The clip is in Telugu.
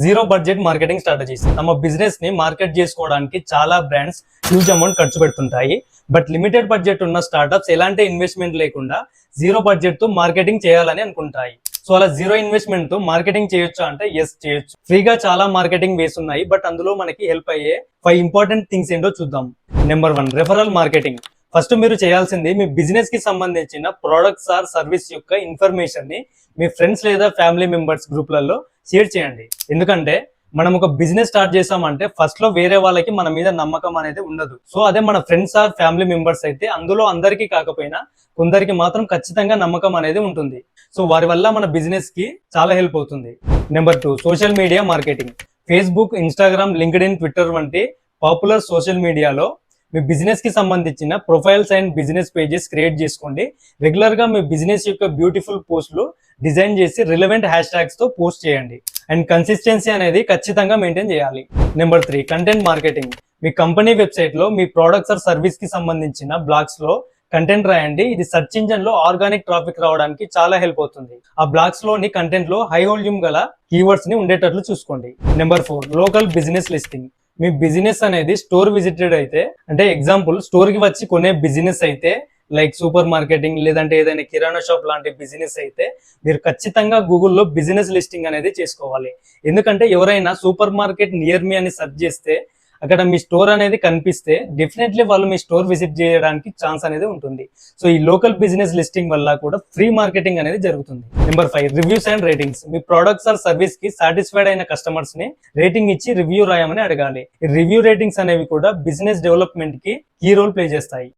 Zero budget marketing strategies. తమ బిజినెస్ ని మార్కెట్ చేసుకోవడానికి చాలా బ్రాండ్స్ హ్యూజ్ అమౌంట్ ఖర్చు పెడుతుంటాయి. బట్ లిమిటెడ్ బడ్జెట్ ఉన్న స్టార్టప్స్ ఎలాంటి ఇన్వెస్ట్మెంట్ లేకుండా జీరో బడ్జెట్ తో మార్కెటింగ్ చేయాలని అనుకుంటాయి. సో అలా జీరో ఇన్వెస్ట్మెంట్ తో మార్కెటింగ్ చేయొచ్చా అంటే ఎస్, చేయొచ్చు. ఫ్రీగా చాలా మార్కెటింగ్ వేస్ ఉన్నాయి. బట్ అందులో మనకి హెల్ప్ అయ్యే 5 ఇంపార్టెంట్ థింగ్స్ ఏంటో చూద్దాం. Number 1, referral marketing. ఫస్ట్ మీరు చేయాల్సింది మీ బిజినెస్ కి సంబంధించిన ప్రొడక్ట్స్ ఆర్ సర్వీస్ యొక్క ఇన్ఫర్మేషన్ ని మీ ఫ్రెండ్స్ లేదా ఫ్యామిలీ మెంబర్స్ గ్రూప్లలో షేర్ చేయండి. ఎందుకంటే మనం ఒక బిజినెస్ స్టార్ట్ చేసామంటే ఫస్ట్ లో వేరే వాళ్ళకి మన మీద నమ్మకం అనేది ఉండదు. సో అదే మన ఫ్రెండ్స్ ఆర్ ఫ్యామిలీ మెంబర్స్ అయితే అందులో అందరికీ కాకపోయినా కొందరికి మాత్రం ఖచ్చితంగా నమ్మకం అనేది ఉంటుంది. సో వారి వల్ల మన బిజినెస్ కి చాలా హెల్ప్ అవుతుంది. Number 2, social media marketing. Facebook, Instagram, LinkedIn, Twitter వంటి పాపులర్ సోషల్ మీడియాలో మీ బిజినెస్ కి సంబంధించిన profiles and business pages create చేసుకోండి. రెగ్యులర్ గా మీ బిజినెస్ యొక్క బ్యూటిఫుల్ పోస్టులు డిజైన్ చేసి రిలవెంట్ హ్యాష్ ట్యాగ్స్ తో పోస్ట్ చేయండి. అండ్ కన్సిస్టెన్సీ అనేది ఖచ్చితంగా మెయింటైన్ చేయాలి. Number 3, content marketing. మీ కంపెనీ వెబ్సైట్ లో మీ ప్రోడక్ట్స్ ఆర్ సర్వీస్ కి సంబంధించిన బ్లాగ్స్ లో కంటెంట్ రాయండి. ఇది సెర్చ్ ఇంజన్ లో ఆర్గానిక్ ట్రాఫిక్ రావడానికి చాలా హెల్ప్ అవుతుంది. ఆ బ్లాగ్స్ లోని కంటెంట్ లో హై వాల్యూమ్ గల కీవర్డ్స్ ని ఉండేటట్లు చూసుకోండి. Number 4, local business listing. మీ బిజినెస్ అనేది స్టోర్ విజిటెడ్ అయితే, అంటే ఎగ్జాంపుల్ స్టోర్ కి వచ్చి కొనే బిజినెస్ అయితే, లైక్ సూపర్ మార్కెటింగ్ లేదంటే ఏదైనా కిరాణా షాప్ లాంటి బిజినెస్ అయితే మీరు ఖచ్చితంగా గూగుల్లో బిజినెస్ లిస్టింగ్ అనేది చేసుకోవాలి. ఎందుకంటే ఎవరైనా సూపర్ మార్కెట్ నియర్ మీ అని సెర్చ్ చేస్తే అక్కడ మీ స్టోర్ అనేది కనిపిస్తే డెఫినెట్లీ వాళ్ళు మీ స్టోర్ విజిట్ చేయడానికి ఛాన్స్ అనేది ఉంటుంది. సో ఈ లోకల్ బిజినెస్ లిస్టింగ్ వల్ల కూడా ఫ్రీ మార్కెటింగ్ అనేది జరుగుతుంది. Number 5, reviews and ratings. Me products or service కి సాటిస్ఫైడ్ అయిన కస్టమర్స్ ని రేటింగ్ ఇచ్చి రివ్యూ రాయమని అడగాలి. ఈ రివ్యూ రేటింగ్స్ అనేవి కూడా బిజినెస్ డెవలప్మెంట్ కి కీ రోల్ ప్లే చేస్తాయి.